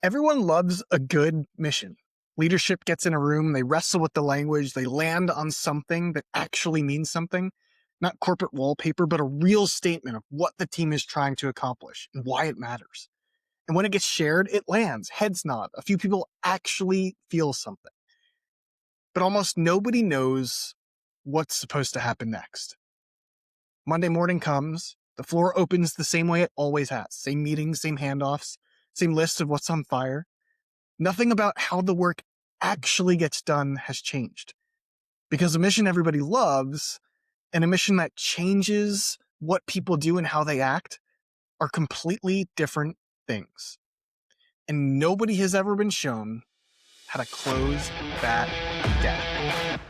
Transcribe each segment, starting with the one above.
Everyone loves a good mission. Leadership gets in a room, they wrestle with the language, they land on something that actually means something, not corporate wallpaper, but a real statement of what the team is trying to accomplish and why it matters. And when it gets shared, it lands, heads nod. A few people actually feel something. But almost nobody knows what's supposed to happen next. Monday morning comes, the floor opens the same way it always has. Same meetings, same handoffs, same list of what's on fire. Nothing about how the work actually gets done has changed. Because a mission everybody loves and a mission that changes what people do and how they act are completely different things. And nobody has ever been shown how to close that gap.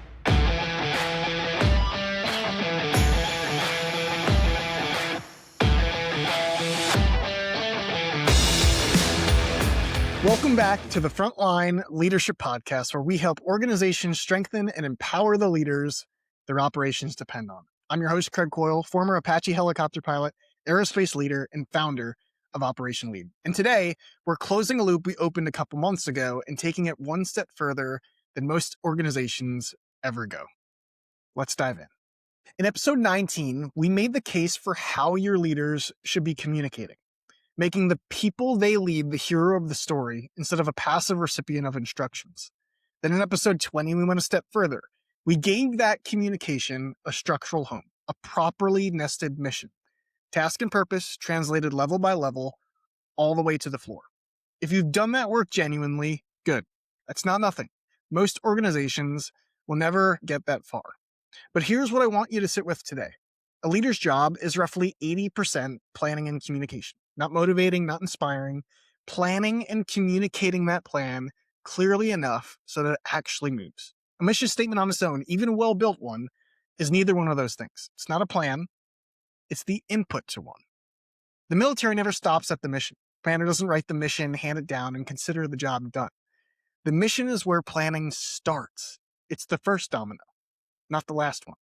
Welcome back to the Frontline Leadership Podcast, where we help organizations strengthen and empower the leaders their operations depend on. I'm your host, Craig Coyle, former Apache helicopter pilot, aerospace leader, and founder of Operation Lead. And today, we're closing a loop we opened a couple months ago and taking it one step further than most organizations ever go. Let's dive in. In episode 19, we made the case for how your leaders should be communicating, making the people they lead the hero of the story instead of a passive recipient of instructions. Then in episode 20, we went a step further. We gave that communication a structural home, a properly nested mission. Task and purpose translated level by level all the way to the floor. If you've done that work genuinely, good. That's not nothing. Most organizations will never get that far. But here's what I want you to sit with today. A leader's job is roughly 80% planning and communication. Not motivating, not inspiring, planning and communicating that plan clearly enough so that it actually moves. A mission statement on its own, even a well-built one, is neither one of those things. It's not a plan. It's the input to one. The military never stops at the mission. Planner doesn't write the mission, hand it down, and consider the job done. The mission is where planning starts. It's the first domino, not the last one.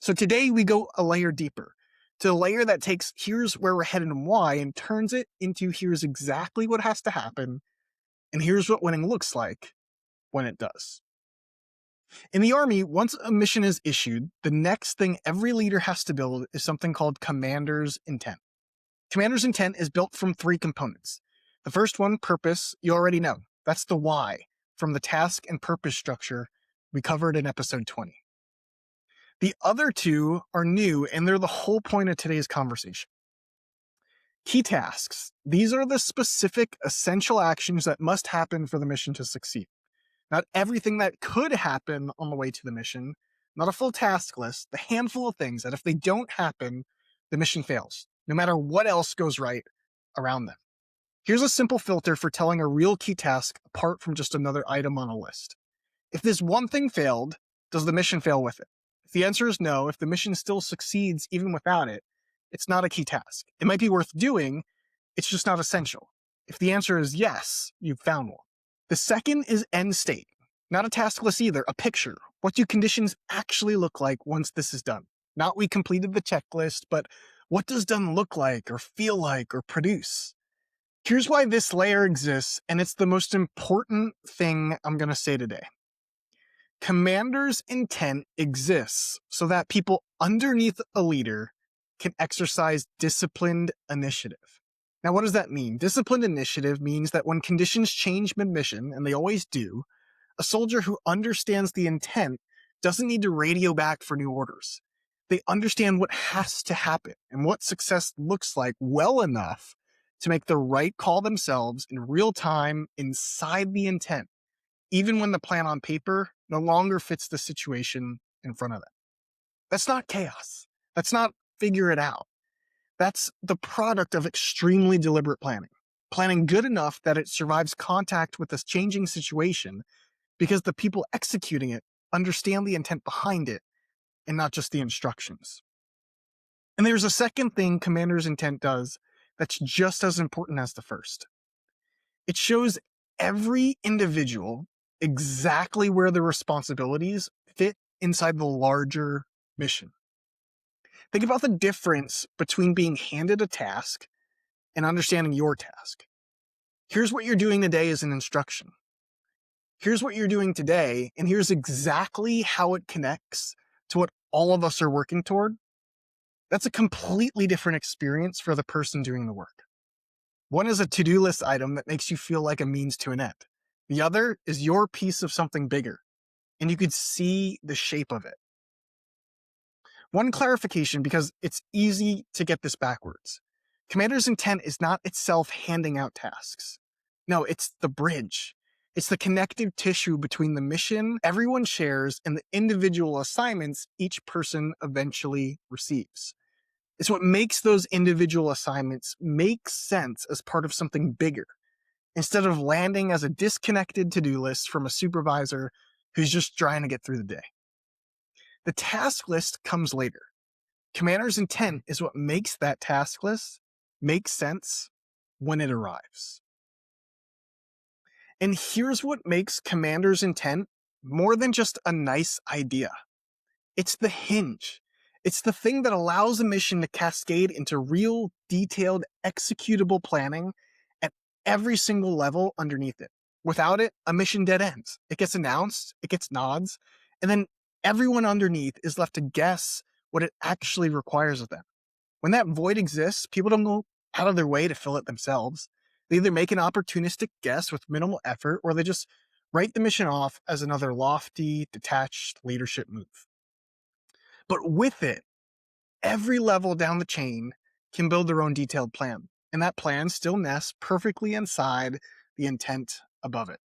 So today we go a layer deeper, to a layer that takes here's where we're headed and why and turns it into here's exactly what has to happen and here's what winning looks like when it does. In the Army, once a mission is issued, the next thing every leader has to build is something called commander's intent. Commander's intent is built from three components. The first one, purpose, you already know. That's the why from the task and purpose structure we covered in episode 20. The other two are new, and they're the whole point of today's conversation. Key tasks. These are the specific, essential actions that must happen for the mission to succeed. Not everything that could happen on the way to the mission, not a full task list, the handful of things that if they don't happen, the mission fails, no matter what else goes right around them. Here's a simple filter for telling a real key task apart from just another item on a list. If this one thing failed, does the mission fail with it? If the answer is no, if the mission still succeeds even without it, it's not a key task. It might be worth doing, it's just not essential. If the answer is yes, you've found one. The second is end state. Not a task list either, a picture. What do conditions actually look like once this is done? Not we completed the checklist, but what does done look like or feel like or produce? Here's why this layer exists, and it's the most important thing I'm going to say today. Commander's intent exists so that people underneath a leader can exercise disciplined initiative. Now, what does that mean? Disciplined initiative means that when conditions change mid-mission, and they always do, a soldier who understands the intent doesn't need to radio back for new orders. They understand what has to happen and what success looks like well enough to make the right call themselves in real time inside the intent, even when the plan on paper no longer fits the situation in front of them. That's not chaos. That's not figure it out. That's the product of extremely deliberate planning. Planning good enough that it survives contact with this changing situation because the people executing it understand the intent behind it and not just the instructions. And there's a second thing commander's intent does that's just as important as the first. It shows every individual exactly where the responsibilities fit inside the larger mission. Think about the difference between being handed a task and understanding your task. Here's what you're doing today as an instruction. Here's what you're doing today, and here's exactly how it connects to what all of us are working toward. That's a completely different experience for the person doing the work. One is a to-do list item that makes you feel like a means to an end. The other is your piece of something bigger, and you could see the shape of it. One clarification, because it's easy to get this backwards. Commander's intent is not itself handing out tasks. No, it's the bridge. It's the connective tissue between the mission everyone shares and the individual assignments each person eventually receives. It's what makes those individual assignments make sense as part of something bigger, instead of landing as a disconnected to-do list from a supervisor who's just trying to get through the day. The task list comes later. Commander's intent is what makes that task list make sense when it arrives. And here's what makes Commander's intent more than just a nice idea. It's the hinge. It's the thing that allows a mission to cascade into real, detailed, executable planning at every single level underneath it. Without it, a mission dead ends. It gets announced, it gets nods, and then everyone underneath is left to guess what it actually requires of them. When that void exists, people don't go out of their way to fill it themselves. They either make an opportunistic guess with minimal effort, or they just write the mission off as another lofty, detached leadership move. But with it, every level down the chain can build their own detailed plan, and that plan still nests perfectly inside the intent above it.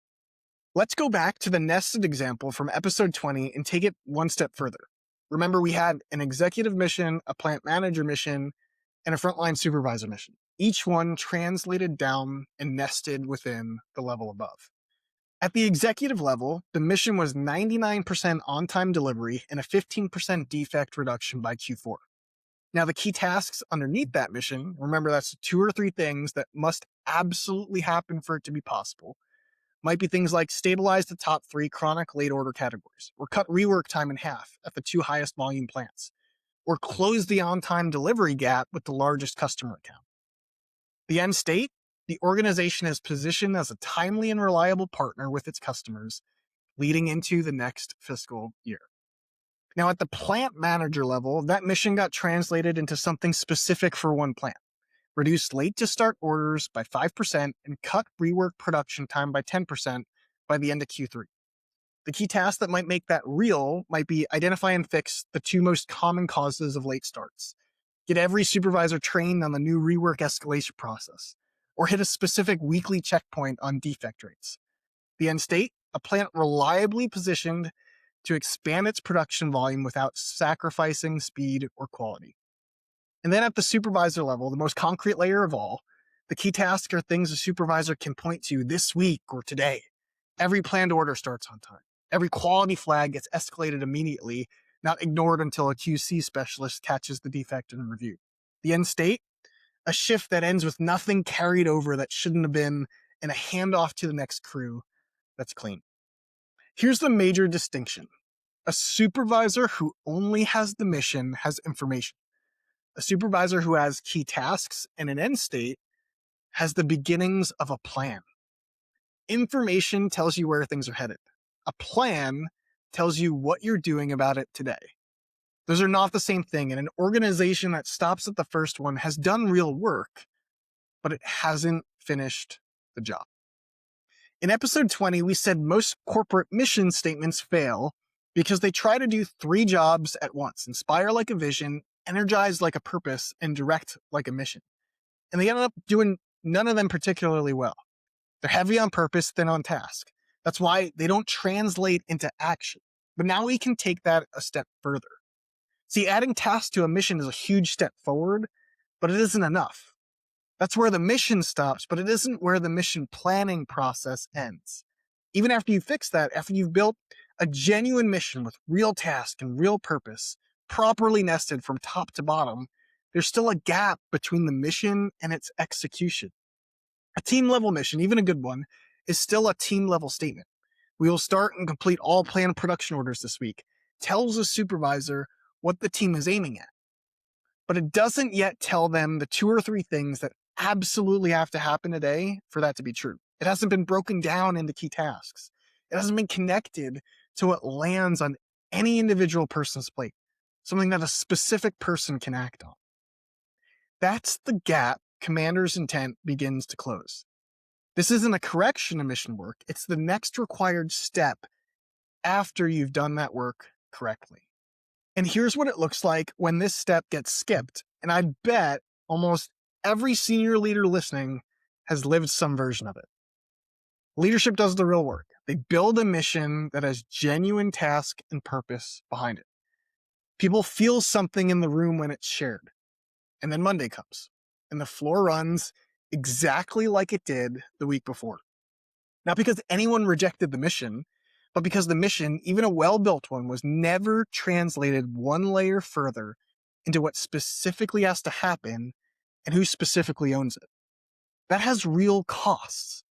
Let's go back to the nested example from episode 20 and take it one step further. Remember, we had an executive mission, a plant manager mission, and a frontline supervisor mission, each one translated down and nested within the level above. At the executive level, the mission was 99% on-time delivery and a 15% defect reduction by Q4. Now, the key tasks underneath that mission, remember that's 2 or 3 things that must absolutely happen for it to be possible, might be things like stabilize the top 3 chronic late order categories, or cut rework time in half at the 2 highest volume plants, or close the on-time delivery gap with the largest customer account. The end state, the organization is positioned as a timely and reliable partner with its customers leading into the next fiscal year. Now, at the plant manager level, that mission got translated into something specific for one plant. Reduce late to start orders by 5% and cut rework production time by 10% by the end of Q3. The key task that might make that real might be identify and fix the 2 most common causes of late starts. Get every supervisor trained on the new rework escalation process, or hit a specific weekly checkpoint on defect rates. The end state, a plant reliably positioned to expand its production volume without sacrificing speed or quality. And then at the supervisor level, the most concrete layer of all, the key tasks are things a supervisor can point to this week or today. Every planned order starts on time. Every quality flag gets escalated immediately, not ignored until a QC specialist catches the defect in review. The end state, a shift that ends with nothing carried over that shouldn't have been, and a handoff to the next crew that's clean. Here's the major distinction. A supervisor who only has the mission has information. A supervisor who has key tasks and an end state has the beginnings of a plan. Information tells you where things are headed. A plan tells you what you're doing about it today. Those are not the same thing, and an organization that stops at the first one has done real work, but it hasn't finished the job. In episode 20, we said most corporate mission statements fail because they try to do 3 jobs at once: inspire like a vision, energize like a purpose, and direct like a mission. And they end up doing none of them particularly well. They're heavy on purpose, thin on task. That's why they don't translate into action. But now we can take that a step further. See, adding tasks to a mission is a huge step forward, but it isn't enough. That's where the mission stops, but it isn't where the mission planning process ends. Even after you fix that, after you've built a genuine mission with real task and real purpose, properly nested from top to bottom, there's still a gap between the mission and its execution. A team-level mission, even a good one, is still a team-level statement. We will start and complete all planned production orders this week. Tells a supervisor what the team is aiming at. But it doesn't yet tell them the 2 or 3 things that absolutely have to happen today for that to be true. It hasn't been broken down into key tasks. It hasn't been connected to what lands on any individual person's plate, something that a specific person can act on. That's the gap commander's intent begins to close. This isn't a correction of mission work. It's the next required step after you've done that work correctly. And here's what it looks like when this step gets skipped. And I bet almost every senior leader listening has lived some version of it. Leadership does the real work. They build a mission that has genuine task and purpose behind it. People feel something in the room when it's shared. And then Monday comes, and the floor runs exactly like it did the week before. Not because anyone rejected the mission, but because the mission, even a well-built one, was never translated one layer further into what specifically has to happen and who specifically owns it. That has real costs.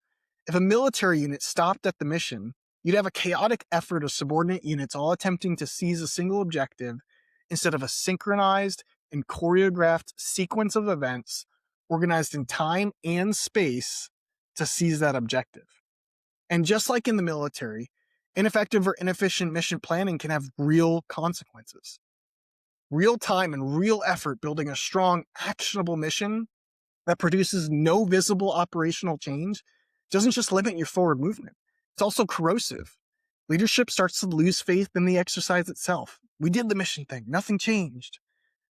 If a military unit stopped at the mission, you'd have a chaotic effort of subordinate units all attempting to seize a single objective instead of a synchronized and choreographed sequence of events organized in time and space to seize that objective. And just like in the military, ineffective or inefficient mission planning can have real consequences. Real time and real effort building a strong, actionable mission that produces no visible operational change doesn't just limit your forward movement. It's also corrosive. Leadership starts to lose faith in the exercise itself. We did the mission thing. Nothing changed.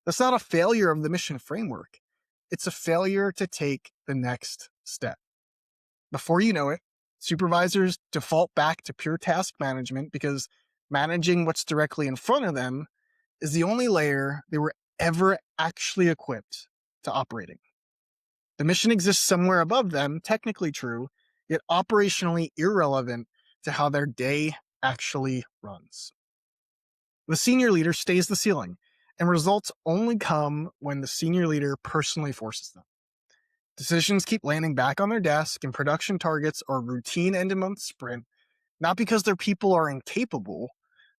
That's not a failure of the mission framework. It's a failure to take the next step. Before you know it, supervisors default back to pure task management because managing what's directly in front of them is the only layer they were ever actually equipped to operating. The mission exists somewhere above them, technically true, yet operationally irrelevant to how their day actually runs. The senior leader stays the ceiling, and results only come when the senior leader personally forces them. Decisions keep landing back on their desk, and production targets are a routine end-of-month sprint, not because their people are incapable,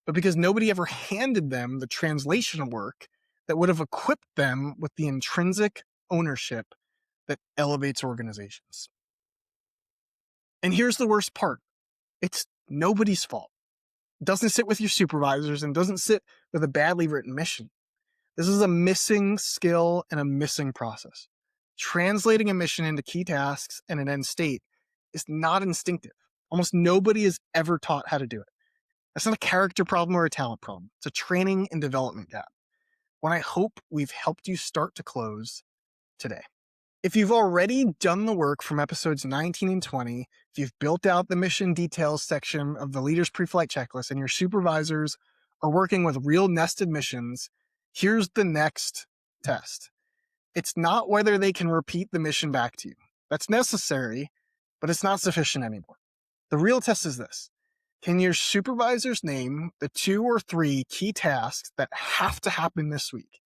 but because nobody ever handed them the translation work that would have equipped them with the intrinsic ownership that elevates organizations. And here's the worst part. It's nobody's fault. It doesn't sit with your supervisors and doesn't sit with a badly written mission. This is a missing skill and a missing process. Translating a mission into key tasks and an end state is not instinctive. Almost nobody is ever taught how to do it. That's not a character problem or a talent problem. It's a training and development gap. One I hope we've helped you start to close today. If you've already done the work from episodes 19 and 20, if you've built out the mission details section of the leader's pre-flight checklist and your supervisors are working with real nested missions, here's the next test. It's not whether they can repeat the mission back to you. That's necessary, but it's not sufficient anymore. The real test is this. Can your supervisors name the 2 or 3 key tasks that have to happen this week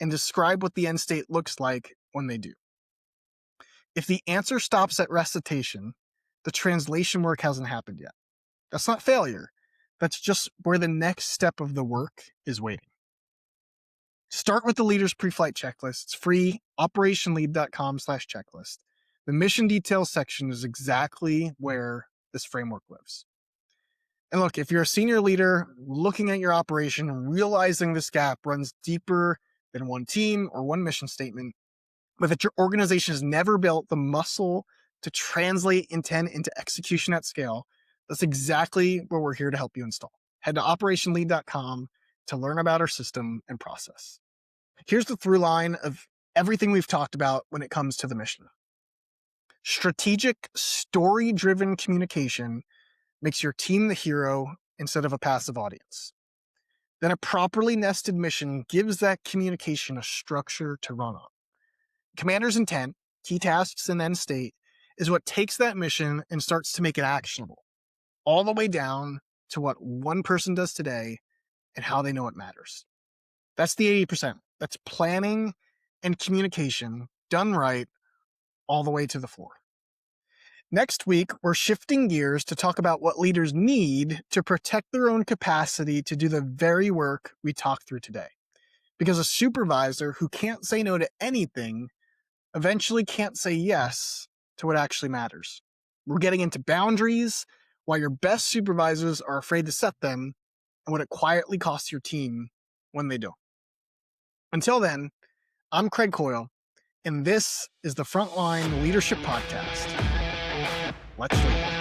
and describe what the end state looks like when they do? If the answer stops at recitation, the translation work hasn't happened yet. That's not failure. That's just where the next step of the work is waiting. Start with the leader's pre-flight checklist. It's free, operationlead.com/checklist. The mission details section is exactly where this framework lives. And look, if you're a senior leader looking at your operation, realizing this gap runs deeper than one team or one mission statement, but that your organization has never built the muscle to translate intent into execution at scale, that's exactly where we're here to help you install. Head to operationlead.com to learn about our system and process. Here's the through line of everything we've talked about when it comes to the mission. Strategic, story-driven communication makes your team the hero instead of a passive audience. Then a properly nested mission gives that communication a structure to run on. Commander's intent, key tasks, and end state is what takes that mission and starts to make it actionable, all the way down to what one person does today and how they know it matters. That's the 80%. That's planning and communication done right all the way to the floor. Next week, we're shifting gears to talk about what leaders need to protect their own capacity to do the very work we talked through today. Because a supervisor who can't say no to anything eventually can't say yes to what actually matters. We're getting into boundaries, why your best supervisors are afraid to set them, and what it quietly costs your team when they do. Until then, I'm Craig Coyle, and this is the Frontline Leadership Podcast. Let's lead.